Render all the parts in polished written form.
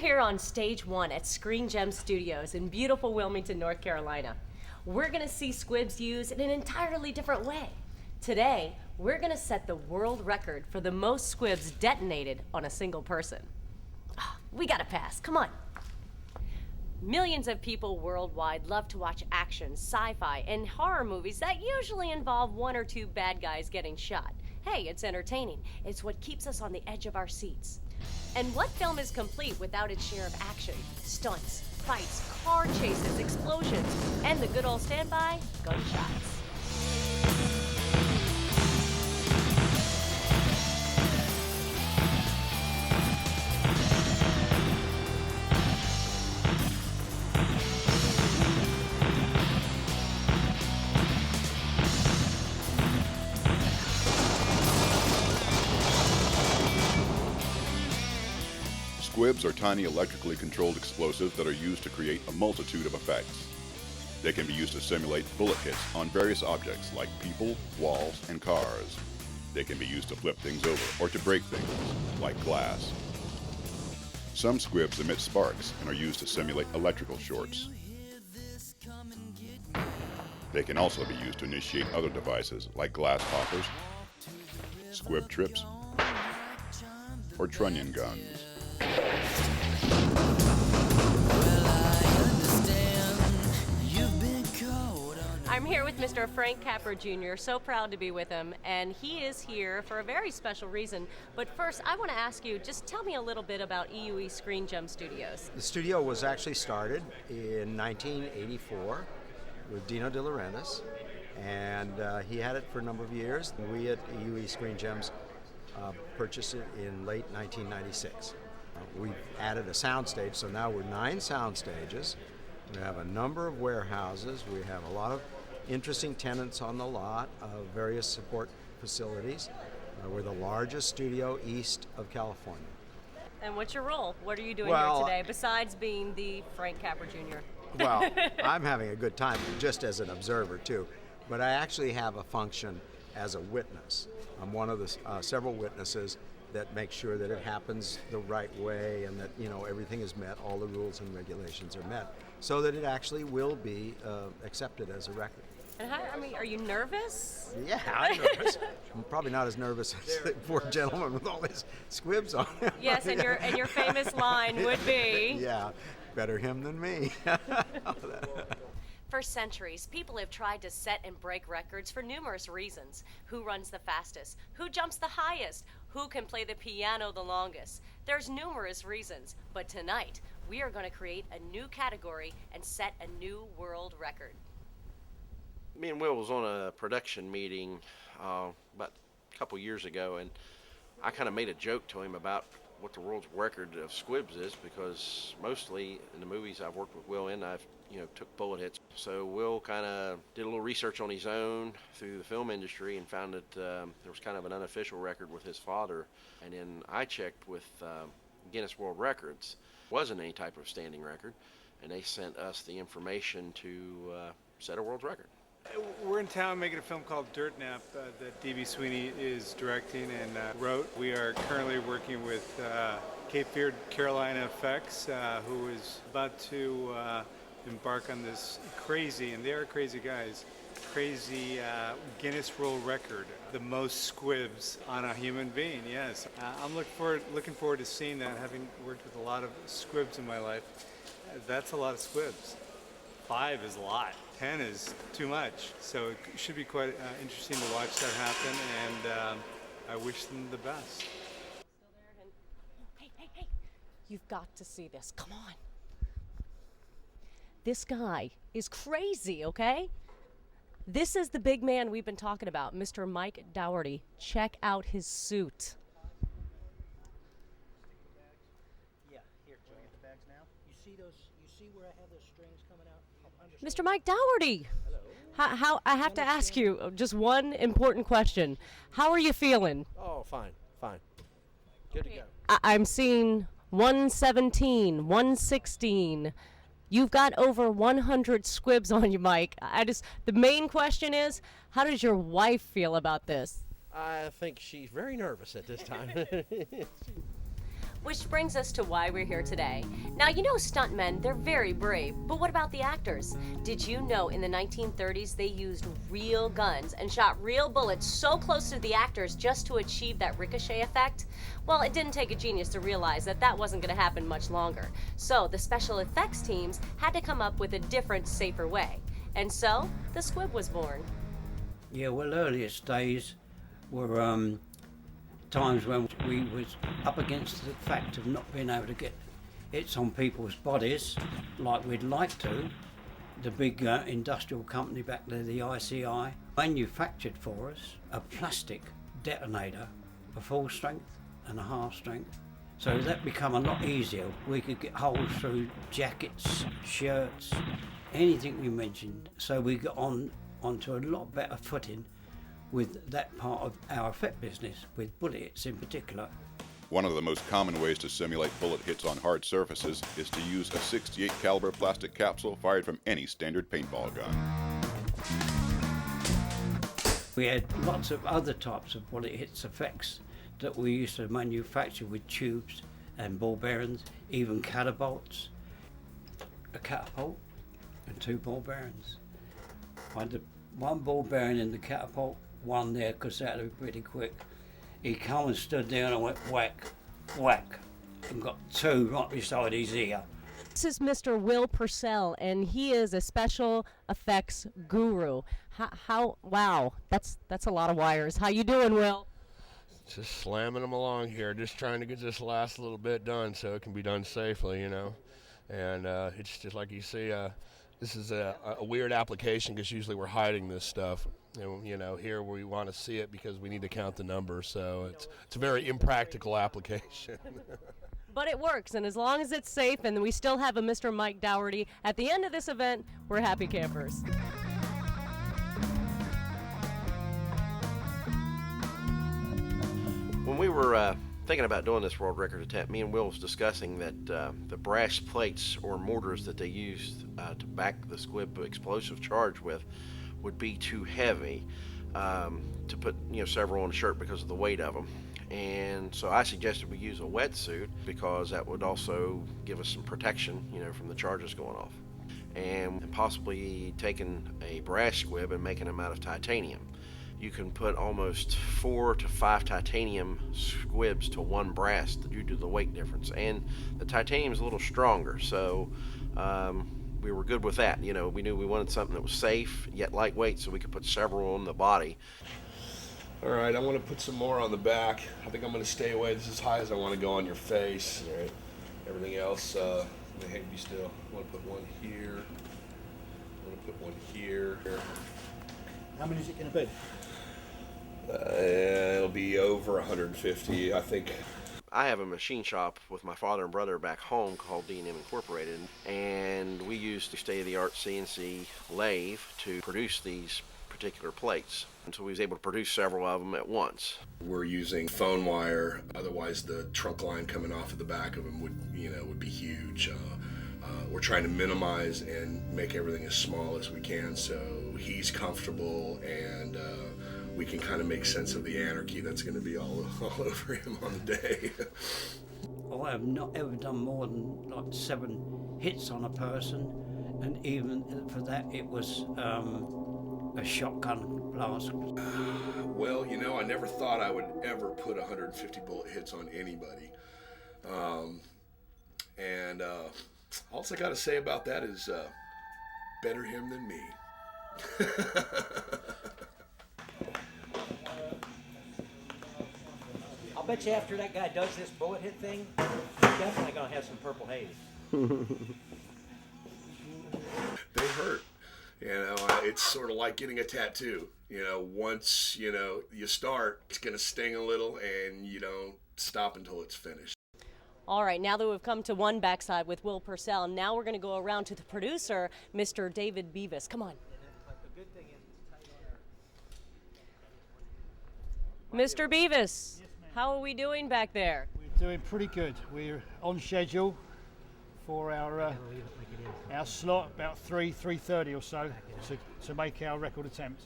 here on stage 1 at Screen Gem Studios in beautiful Wilmington, North Carolina. We're gonna see squibs used in an entirely different way. Today, we're gonna set the world record for the most squibs detonated on a single person. We gotta pass, come on. Millions of people worldwide love to watch action, sci-fi, and horror movies that usually involve one or two bad guys getting shot. Hey, it's entertaining. It's what keeps us on the edge of our seats. And what film is complete without its share of action, stunts, fights, car chases, explosions, and the good old standby, gunshots? Squibs are tiny electrically controlled explosives that are used to create a multitude of effects. They can be used to simulate bullet hits on various objects like people, walls, and cars. They can be used to flip things over or to break things, like glass. Some squibs emit sparks and are used to simulate electrical shorts. They can also be used to initiate other devices like glass poppers, squib trips, or trunnion guns. I'm here with Mr. Frank Capra Jr., so proud to be with him, and he is here for a very special reason. But first, I want to ask you, just tell me a little bit about EUE Screen Gem Studios. The studio was actually started in 1984 with Dino De Laurentiis, and he had it for a number of years. We at EUE Screen Gems purchased it in late 1996. We've added a soundstage, so now we're 9 sound stages. We have a number of warehouses. We have a lot of interesting tenants on the lot of various support facilities. We're the largest studio east of California. And what's your role? What are you doing here today, besides being the Frank Capra Jr.? Well, I'm having a good time just as an observer, too. But I actually have a function as a witness. I'm one of the several witnesses that make sure that it happens the right way and that, you know, everything is met, all the rules and regulations are met, so that it actually will be accepted as a record. And are you nervous? Yeah, I'm nervous. I'm probably not as nervous as the poor gentleman with all his squibs on him. Yes, and your famous line would be... Yeah, better him than me. For centuries, people have tried to set and break records for numerous reasons. Who runs the fastest? Who jumps the highest? Who can play the piano the longest? There's numerous reasons, but tonight we are going to create a new category and set a new world record. Me and Will was on a production meeting about a couple years ago, and I kind of made a joke to him about what the world's record of squibs is, because mostly in the movies I've worked with Will in, I've took bullet hits. So Will kind of did a little research on his own through the film industry and found that there was kind of an unofficial record with his father. And then I checked with Guinness World Records. Wasn't any type of standing record, and they sent us the information to set a world record. We're in town making a film called Dirt Nap that D.B. Sweeney is directing and wrote. We are currently working with Cape Fear Carolina Effects, who is about to embark on this crazy, and they are crazy guys, crazy Guinness World Record, the most squibs on a human being, yes. I'm looking forward to seeing that, having worked with a lot of squibs in my life. That's a lot of squibs. 5 is a lot. 10 is too much. So it should be quite interesting to watch that happen, and I wish them the best. Hey, you've got to see this. Come on. This guy is crazy, okay? This is the big man we've been talking about, Mr. Mike Dougherty. Check out his suit. Yeah, here, can I get the bags now? You see where I have those strings coming out? Mr. Mike Dougherty. Hello. How I have to ask you just one important question. How are you feeling? Oh, fine. Good to go. I'm seeing 117, 116. You've got over 100 squibs on you, Mike. The main question is, how does your wife feel about this? I think she's very nervous at this time. Which brings us to why we're here today. Now, you know stuntmen, they're very brave, but what about the actors? Did you know in the 1930s they used real guns and shot real bullets so close to the actors just to achieve that ricochet effect? Well, it didn't take a genius to realize that that wasn't going to happen much longer. So the special effects teams had to come up with a different, safer way. And so, the Squib was born. Yeah, well, earliest days were times when we was up against the fact of not being able to get hits on people's bodies like we'd like to. The big industrial company back there, the ICI, manufactured for us a plastic detonator, a full strength and a half strength. So that become a lot easier. We could get holes through jackets, shirts, anything we mentioned. So we got onto a lot better footing with that part of our effect business, with bullet hits in particular. One of the most common ways to simulate bullet hits on hard surfaces is to use a 68 caliber plastic capsule fired from any standard paintball gun. We had lots of other types of bullet hits effects that we used to manufacture with tubes and ball bearings, even catapults, a catapult and 2 ball bearings. I had the 1 ball bearing in the catapult, 1 there because that would be pretty quick. He come and stood there and I went whack, whack, and got 2 right beside his ear. This is Mr. Will Purcell, and he is a special effects guru. Wow, that's a lot of wires. How you doing, Will? Just slamming them along here, just trying to get this last little bit done so it can be done safely, you know. And it's just like you see, this is a weird application because usually we're hiding this stuff. And, you know, here we want to see it because we need to count the numbers. So it's a very impractical application. But it works, and as long as it's safe and we still have a Mr. Mike Dougherty at the end of this event, we're happy campers. When we were thinking about doing this world record attempt, me and Will was discussing that the brass plates or mortars that they used to back the Squib explosive charge with would be too heavy to put several on a shirt because of the weight of them. And so I suggested we use a wetsuit because that would also give us some protection, from the charges going off. And possibly taking a brass squib and making them out of titanium. You can put almost 4 to 5 titanium squibs to 1 brass due to the weight difference. And the titanium is a little stronger, so we were good with that. We knew we wanted something that was safe yet lightweight, so we could put several on the body. All right, I want to put some more on the back. I think I'm going to stay away. This is as high as I want to go on your face. All right. Everything else, let me be still. I want to put 1 here. I want to put 1 here. How many is it going to be? It'll be over 150, I think. I have a machine shop with my father and brother back home called D&M Incorporated, and we used the state-of-the-art CNC lathe to produce these particular plates. And so we was able to produce several of them at once. We're using phone wire, otherwise the trunk line coming off of the back of them would be huge. We're trying to minimize and make everything as small as we can so he's comfortable and we can kind of make sense of the anarchy that's going to be all over him on the day. I have not ever done more than like 7 hits on a person, and even for that it was a shotgun blast. Well, I never thought I would ever put 150 bullet hits on anybody. And all I got to say about that is better him than me. I'll bet you after that guy does this bullet hit thing, he's definitely going to have some purple haze. They hurt. It's sort of like getting a tattoo. Once, you start, it's going to sting a little and you don't stop until it's finished. All right, now that we've come to one backside with Will Purcell, now we're going to go around to the producer, Mr. David Beavis. Come on. Mr. Beavis, how are we doing back there? We're doing pretty good. We're on schedule for our slot about 3:30 or so to make our record attempt.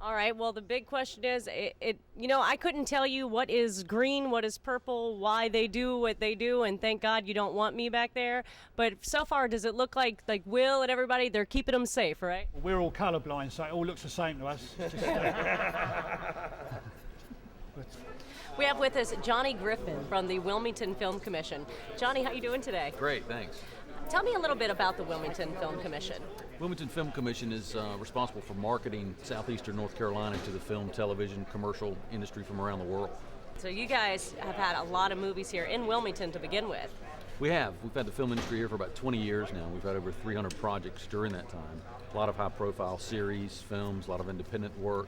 All right, well, the big question is, I couldn't tell you what is green, what is purple, why they do what they do, and thank God you don't want me back there. But so far, does it look like Will and everybody, they're keeping them safe, right? We're all colourblind, so it all looks the same to us. We have with us Johnny Griffin from the Wilmington Film Commission. Johnny, how you doing today? Great, thanks. Tell me a little bit about the Wilmington Film Commission. Wilmington Film Commission is responsible for marketing southeastern North Carolina to the film, television, commercial industry from around the world. So you guys have had a lot of movies here in Wilmington to begin with. We have. We've had the film industry here for about 20 years now. We've had over 300 projects during that time. A lot of high-profile series, films, a lot of independent work,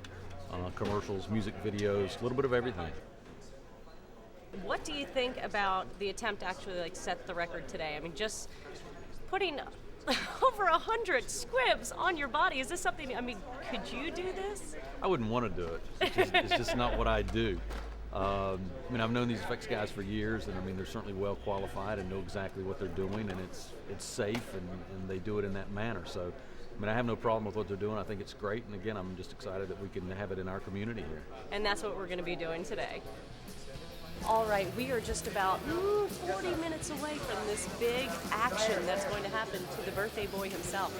commercials, music videos, a little bit of everything. What do you think about the attempt to actually set the record today? I mean, just putting over 100 squibs on your body, is this something, could you do this? I wouldn't want to do it. It's just not what I do. I've known these effects guys for years, and they're certainly well qualified and know exactly what they're doing, and it's safe, and they do it in that manner. So, I have no problem with what they're doing. I think it's great, and again, I'm just excited that we can have it in our community here. And that's what we're going to be doing today. All right, we are just about 40 minutes away from this big action that's going to happen to the birthday boy himself.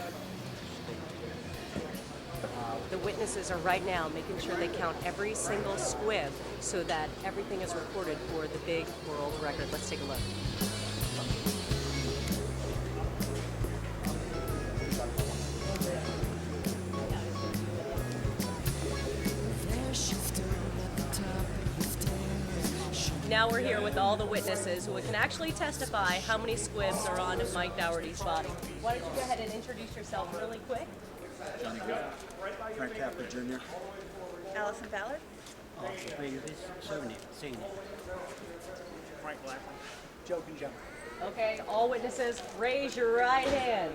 The witnesses are right now making sure they count every single squib so that everything is recorded for the big world record. Let's take a look. Now we're here with all the witnesses who can actually testify how many squibs are on Mike Dougherty's body. Why don't you go ahead and introduce yourself really quick? Johnny Good. Frank Capper Jr. Allison Ballard. I've been seen it. Frank Blackman. Joe Conjummer. Okay, all witnesses, raise your right hand.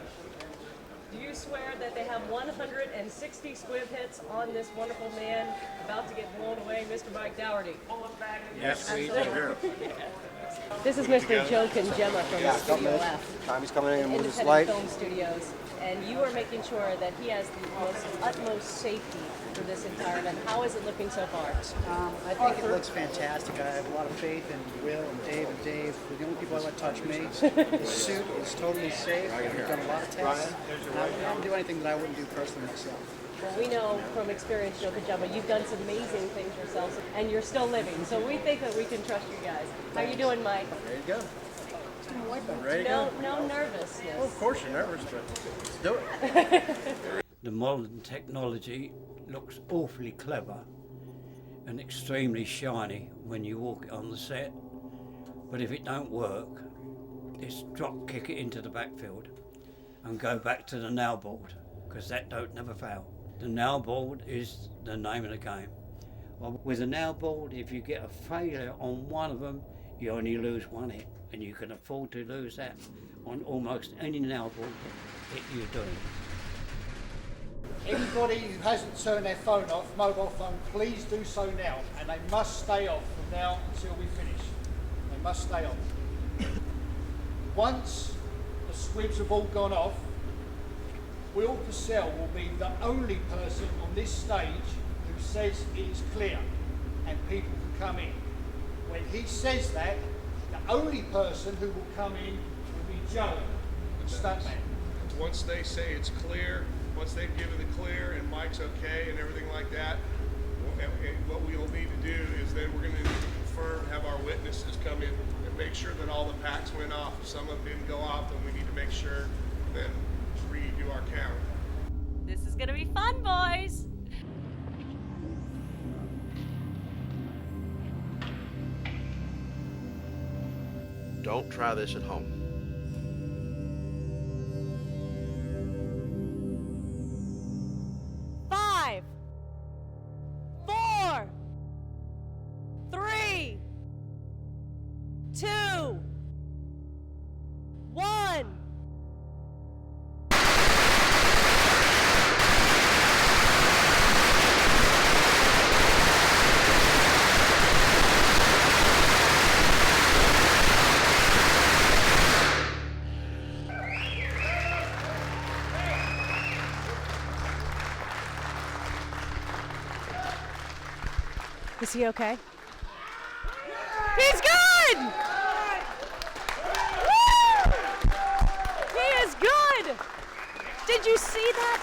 Do you swear that they have 160 squib hits on this wonderful man about to get blown away, Mr. Mike Dougherty? Yes, we do. This is Mr. Joe Conjummer from Studio F. Tommy's coming in and move this Independent light. Film Studios, and you are making sure that he has the utmost safety for this entire event. How is it looking so far? I think it looks fantastic. I have a lot of faith in Will and Dave. They're the only people that let touch me. The suit is totally safe. We've done a lot of tests. And I don't do anything that I wouldn't do personally myself. Well, we know from experience, Joe Conjummer, you've done some amazing things yourselves, and you're still living. So we think that we can trust you guys. How you doing, Mike? Ready to go. Ready to No, go. no nervousness. Well, of course you're nervous, but let's do it. The modern technology looks awfully clever and extremely shiny when you walk it on the set. But if it don't work, it's kick it into the backfield and go back to the nail board, because that don't never fail. The nail board is the name of the game. Well, with a nail board, if you get a failure on one of them, you only lose one hit, and you can afford to lose that on almost any nail board hit you're doing. Anybody who hasn't turned their phone off, mobile phone, please do so now, and they must stay off from now until we finish. They must stay on. Once the squibs have all gone off, Will Purcell will be the only person on this stage who says it is clear and people can come in. When he says that, the only person who will come in will be Joe, the stuntman. Once they say it's clear, once they've given the clear and Mike's okay and everything like that, what we'll need to do is then we're going to confirm, have our witnesses come in and make sure that all the packs went off. If some of them didn't go off, then we need to make sure then redo our count. This is gonna be fun, boys. Don't try this at home. 5, 4, 3, 2, 1. Is he okay? He's good! Woo! He is good! Did you see that?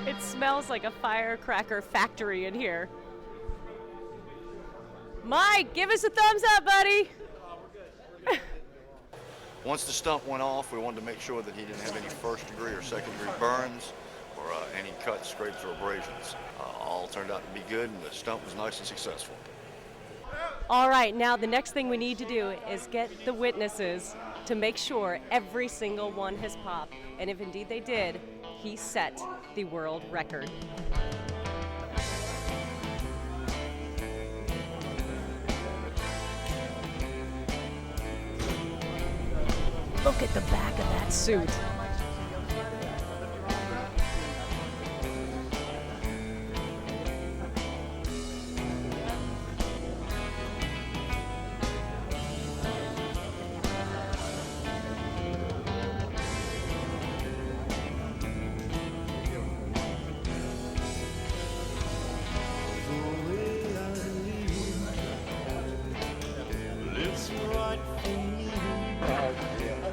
It smells like a firecracker factory in here. Mike, give us a thumbs up, buddy. Once the stump went off, we wanted to make sure that he didn't have any first degree or second degree burns or any cuts, scrapes, or abrasions. All turned out to be good, and the stump was nice and successful. All right, now the next thing we need to do is get the witnesses to make sure every single one has popped. And if indeed they did, he set the world record. Look at the back of that suit.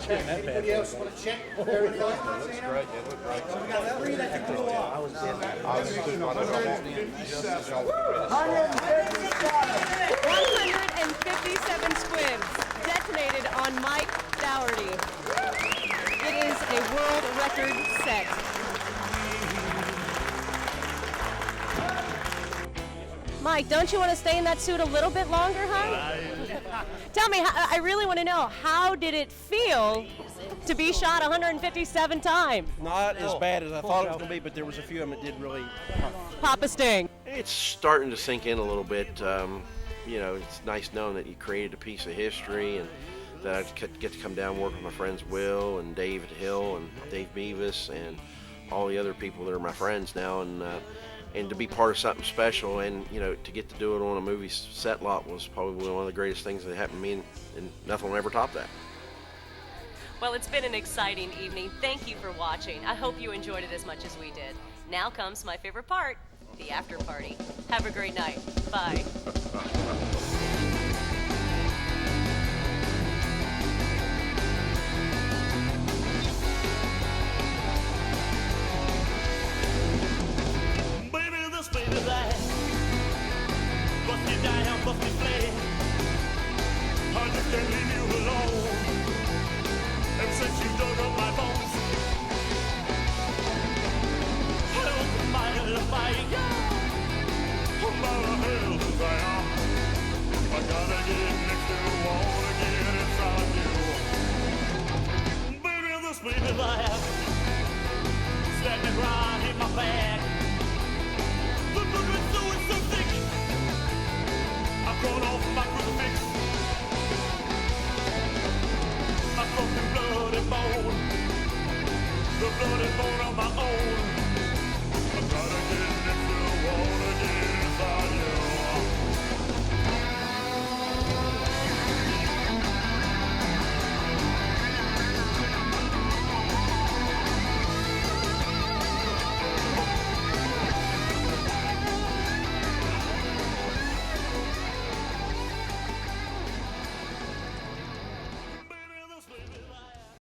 Anybody else want to check? Very fine. Looks great. It looked great. So we got three that can go off. 157 squibs detonated on Mike Dougherty. It is a world record set. Mike, don't you want to stay in that suit a little bit longer, huh? Tell me, I really want to know, how did it feel to be shot 157 times? Not as bad as I thought it was going to be, but there was a few of them that did really pop a sting. It's starting to sink in a little bit. You know, it's nice knowing that you created a piece of history, and that I get to come down and work with my friends Will and David Hill and Dave Beavis and all the other people that are my friends now, and to be part of something special, and you know, to get to do it on a movie set lot was probably one of the greatest things that happened to me, and nothing will ever top that. Well, it's been an exciting evening. Thank you for watching. I hope you enjoyed it as much as we did. Now comes my favorite part, the after party. Have a great night. Bye. Baby, that bust you down, bust you flat. I just can't leave you alone. Ever since you dug up my bones, I don't mind the fight. I'm about to hell as I am. I gotta get next to the wall to get inside you. Baby, this baby that standing right in my back. I've gone off my crucifix. My broken blood and bone, the blood and bone of my own.